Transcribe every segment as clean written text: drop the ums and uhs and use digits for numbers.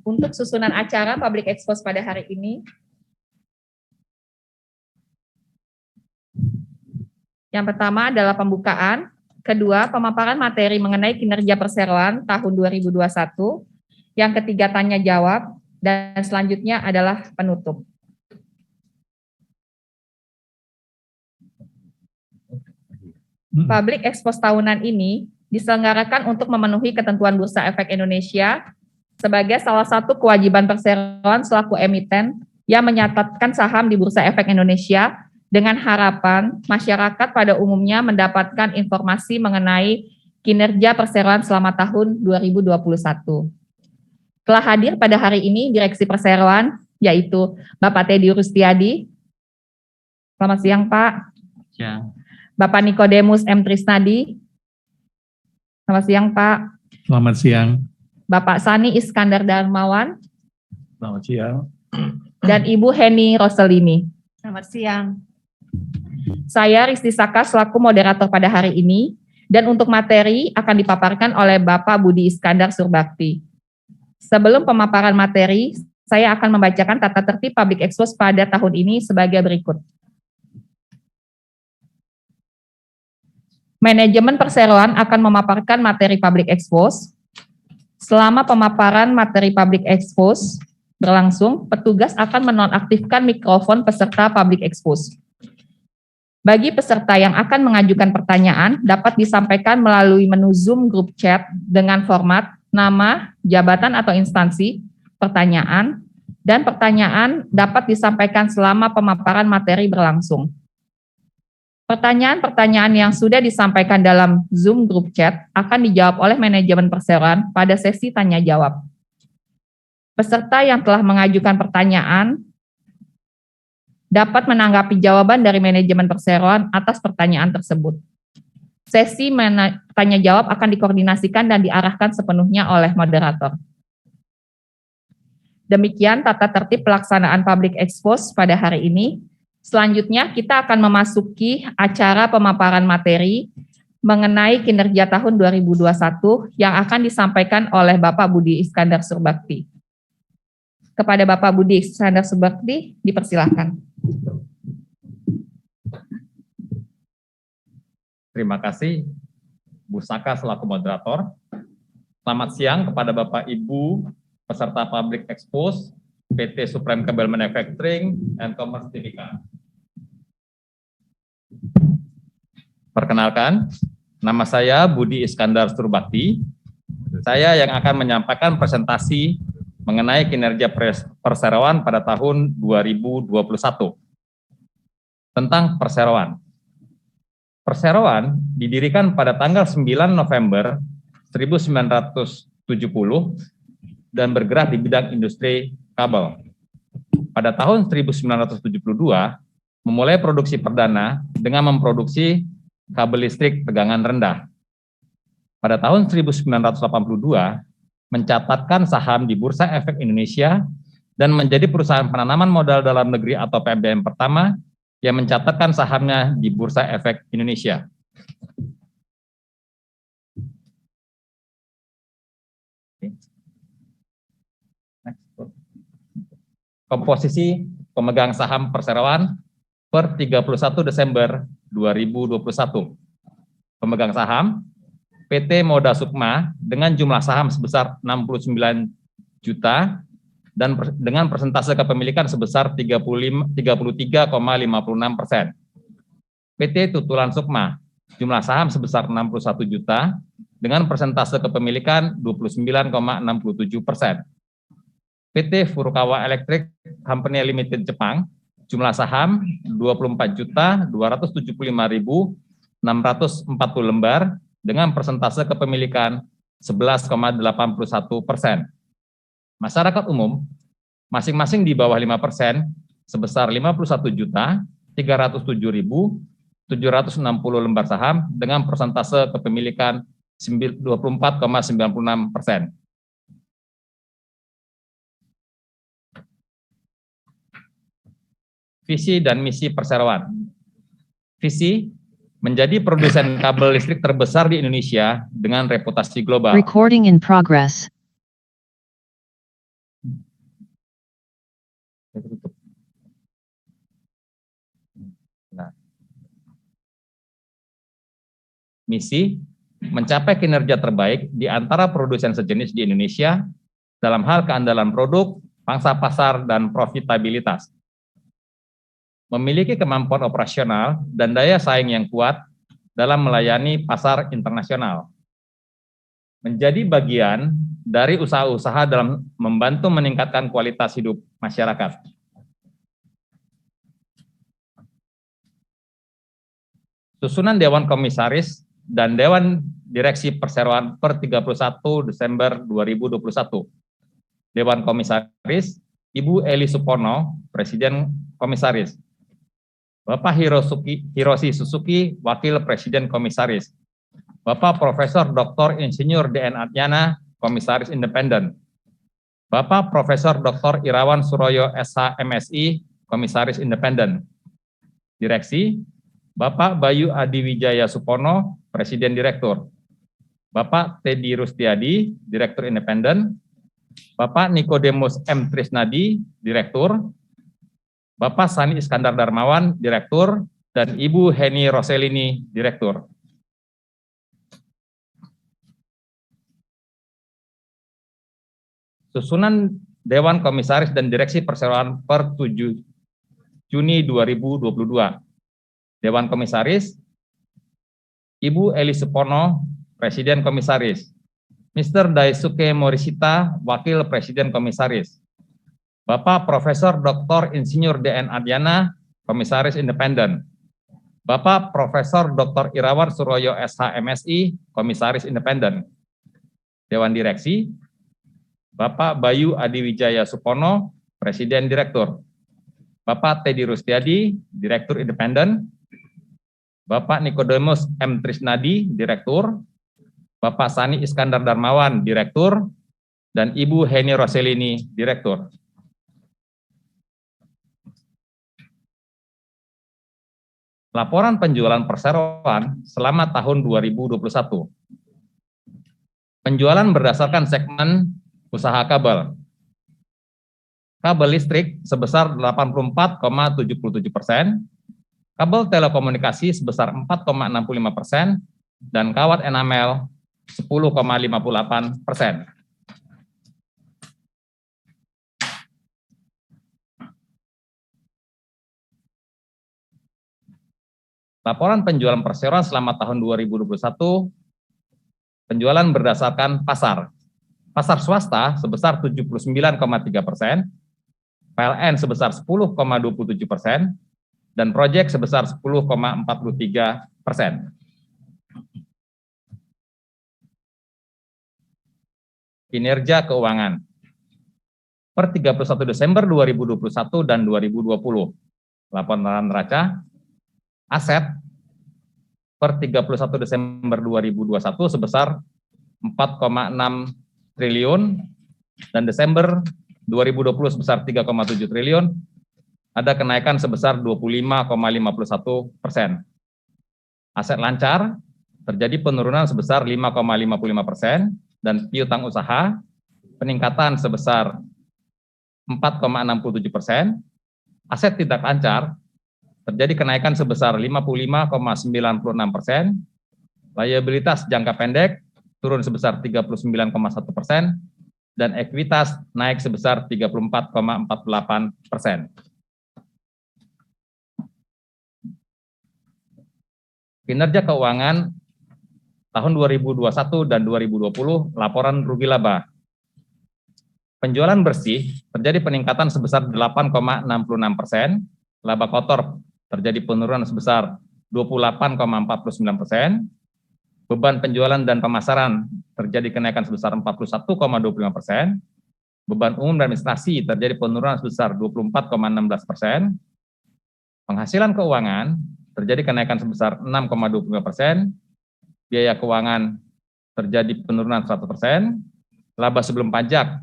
Untuk susunan acara Public Expose pada hari ini, yang pertama adalah pembukaan, kedua pemaparan materi mengenai kinerja perseroan tahun 2021, yang ketiga tanya jawab, dan selanjutnya adalah penutup. Public Expose tahunan ini diselenggarakan untuk memenuhi ketentuan Bursa Efek Indonesia sebagai salah satu kewajiban perseroan selaku emiten yang menyatatkan saham di Bursa Efek Indonesia dengan harapan masyarakat pada umumnya mendapatkan informasi mengenai kinerja perseroan selama tahun 2021. Telah hadir pada hari ini Direksi Perseroan, yaitu Bapak Teddy Rustiadi. Selamat siang, Pak. Siang. Bapak Nikodemus M. Trisnadi. Selamat siang, Pak. Selamat siang. Bapak Sani Iskandar Darmawan. Selamat siang. Dan Ibu Heni Roselini. Selamat siang. Saya Risti Saka selaku moderator pada hari ini, dan untuk materi akan dipaparkan oleh Bapak Budi Iskandar Surbakti. Sebelum pemaparan materi, saya akan membacakan tata tertib Public Expose pada tahun ini sebagai berikut. Manajemen perseroan akan memaparkan materi Public Expose. Selama pemaparan materi Public Expose berlangsung, petugas akan menonaktifkan mikrofon peserta Public Expose. Bagi peserta yang akan mengajukan pertanyaan, dapat disampaikan melalui menu Zoom Group Chat dengan format nama, jabatan atau instansi, pertanyaan, dan pertanyaan dapat disampaikan selama pemaparan materi berlangsung. Pertanyaan-pertanyaan yang sudah disampaikan dalam Zoom Group Chat akan dijawab oleh manajemen perseroan pada sesi tanya jawab. Peserta yang telah mengajukan pertanyaan dapat menanggapi jawaban dari manajemen perseroan atas pertanyaan tersebut. Sesi tanya jawab akan dikoordinasikan dan diarahkan sepenuhnya oleh moderator. Demikian tata tertib pelaksanaan Public Expose pada hari ini. Selanjutnya kita akan memasuki acara pemaparan materi mengenai kinerja tahun 2021 yang akan disampaikan oleh Bapak Budi Iskandar Surbakti. Kepada Bapak Budi Iskandar Surbakti, dipersilahkan. Terima kasih, Bu Saka selaku moderator. Selamat siang kepada Bapak Ibu peserta Public Expose PT Supreme Cable Manufacturing and Commerce Tbk. Perkenalkan, nama saya Budi Iskandar Surbakti. Saya yang akan menyampaikan presentasi mengenai kinerja perseroan pada tahun 2021. Tentang perseroan. Perseroan didirikan pada tanggal 9 November 1970 dan bergerak di bidang industri kabel. Pada tahun 1972, memulai produksi perdana dengan memproduksi kabel listrik tegangan rendah. Pada tahun 1982, mencatatkan saham di Bursa Efek Indonesia dan menjadi perusahaan penanaman modal dalam negeri atau PMBM pertama yang mencatatkan sahamnya di Bursa Efek Indonesia. Komposisi pemegang saham perseroan per 31 Desember 2021. Pemegang saham PT Moda Sukma dengan jumlah saham sebesar 69 juta dan dengan persentase kepemilikan sebesar 33,56%. PT Tutulan Sukma jumlah saham sebesar 61 juta dengan persentase kepemilikan 29,67%. PT Furukawa Electric Company Limited Jepang, jumlah saham 24.275.640 lembar dengan persentase kepemilikan 11,81%. Masyarakat umum masing-masing di bawah 5% sebesar 51.307.760 lembar saham dengan persentase kepemilikan 24,96%. Visi dan misi perseroan. Visi menjadi produsen kabel listrik terbesar di Indonesia dengan reputasi global. Recording in progress. Tutup. Nah. Misi mencapai kinerja terbaik di antara produsen sejenis di Indonesia dalam hal keandalan produk, pangsa pasar, dan profitabilitas. Memiliki kemampuan operasional dan daya saing yang kuat dalam melayani pasar internasional. Menjadi bagian dari usaha-usaha dalam membantu meningkatkan kualitas hidup masyarakat. Susunan Dewan Komisaris dan Dewan Direksi Perseroan per 31 Desember 2021. Dewan Komisaris, Ibu Eli Supono, Presiden Komisaris. Bapak Hiroshi Suzuki, Wakil Presiden Komisaris. Bapak Profesor Dr. Insinyur DN Atyana, Komisaris Independen. Bapak Profesor Dr. Irawan Suroyo SH MSI, Komisaris Independen. Direksi, Bapak Bayu Adiwijaya Supono, Presiden Direktur. Bapak Teddy Rustiadi, Direktur Independen. Bapak Nikodemus M. Trisnadi, Direktur. Bapak Sani Iskandar Darmawan, Direktur. Dan Ibu Heni Roselini, Direktur. Susunan Dewan Komisaris dan Direksi Perseroan per 7 Juni 2022. Dewan Komisaris, Ibu Eli Supono, Presiden Komisaris. Mr. Daisuke Morishita, Wakil Presiden Komisaris. Bapak Profesor Dr. Insinyur DN Adyana, Komisaris Independen. Bapak Profesor Dr. Irawan Suroyo SH MSI, Komisaris Independen. Dewan Direksi, Bapak Bayu Adiwijaya Supono, Presiden Direktur. Bapak Teddy Rustiadi, Direktur Independen. Bapak Nikodemus M. Trisnadi, Direktur. Bapak Sani Iskandar Darmawan, Direktur. Dan Ibu Heni Roselini, Direktur. Laporan penjualan perseroan selama tahun 2021. Penjualan berdasarkan segmen usaha kabel. Kabel listrik sebesar 84,77%, kabel telekomunikasi sebesar 4,65%, dan kawat enamel 10,58%. Laporan penjualan perseroan selama tahun 2021, penjualan berdasarkan pasar. Pasar swasta sebesar 79,3%, PLN sebesar 10,27%, dan proyek sebesar 10,43%. Kinerja keuangan. Per 31 Desember 2021 dan 2020. Laporan neraca aset per 31 Desember 2021 sebesar 4,6 triliun dan Desember 2020 sebesar 3,7 triliun, ada kenaikan sebesar 25,51%. Aset lancar, terjadi penurunan sebesar 5,55% dan piutang usaha, peningkatan sebesar 4,67%. Aset tidak lancar, terjadi kenaikan sebesar 55,96%. Liabilitas jangka pendek turun sebesar 39,1%, dan ekuitas naik sebesar 34,48%. Kinerja keuangan tahun 2021 dan 2020, laporan rugi laba. Penjualan bersih terjadi peningkatan sebesar 8,66%, laba kotor terjadi penurunan sebesar 28,49%, beban penjualan dan pemasaran terjadi kenaikan sebesar 41,25%, beban umum dan administrasi terjadi penurunan sebesar 24,16%, penghasilan keuangan terjadi kenaikan sebesar 6,25%, biaya keuangan terjadi penurunan 100%, laba sebelum pajak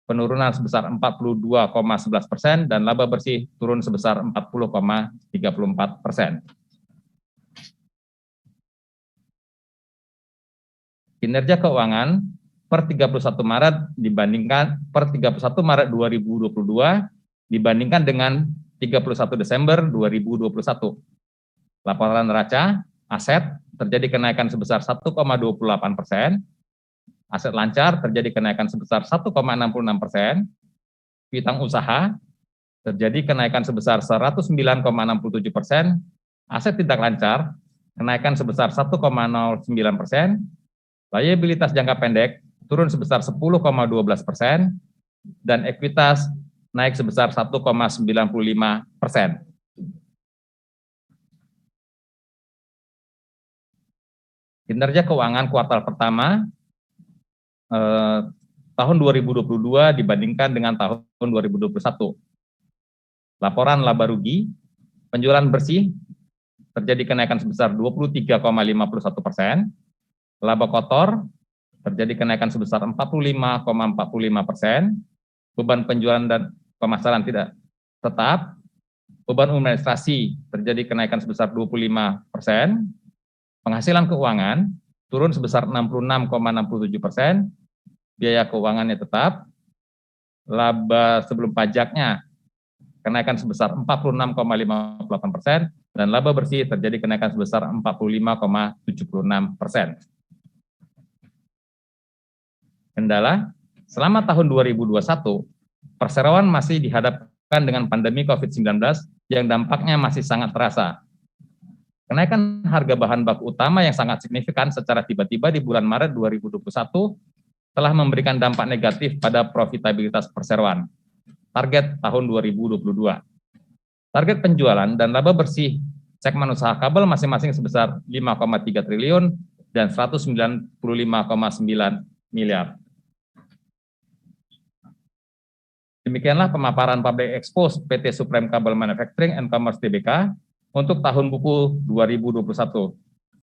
penurunan sebesar 42,11%, dan laba bersih turun sebesar 40,34%. Kinerja keuangan per 31 Maret dibandingkan per 31 Maret 2022 dibandingkan dengan 31 Desember 2021. Laporan neraca aset terjadi kenaikan sebesar 1,28%, aset lancar terjadi kenaikan sebesar 1,66%, piutang usaha terjadi kenaikan sebesar 109,67%, aset tidak lancar kenaikan sebesar 1,09%, liabilitas jangka pendek turun sebesar 10,12%, dan ekuitas naik sebesar 1,95%. Kinerja keuangan kuartal pertama tahun 2022 dibandingkan dengan tahun 2021. Laporan laba rugi, penjualan bersih terjadi kenaikan sebesar 23,51%, laba kotor terjadi kenaikan sebesar 45,45%, beban penjualan dan pemasaran tidak tetap, beban administrasi terjadi kenaikan sebesar 25%, penghasilan keuangan turun sebesar 66,67%, biaya keuangannya tetap, laba sebelum pajaknya kenaikan sebesar 46,58%, dan laba bersih terjadi kenaikan sebesar 45,76%. Kendala, selama tahun 2021, perseroan masih dihadapkan dengan pandemi COVID-19 yang dampaknya masih sangat terasa. Kenaikan harga bahan baku utama yang sangat signifikan secara tiba-tiba di bulan Maret 2021 telah memberikan dampak negatif pada profitabilitas perseroan. Target tahun 2022. Target penjualan dan laba bersih segmen usaha kabel masing-masing sebesar 5,3 triliun dan 195,9 miliar. Demikianlah pemaparan Public Expo PT Supreme Cable Manufacturing and Commerce Tbk untuk tahun buku 2021.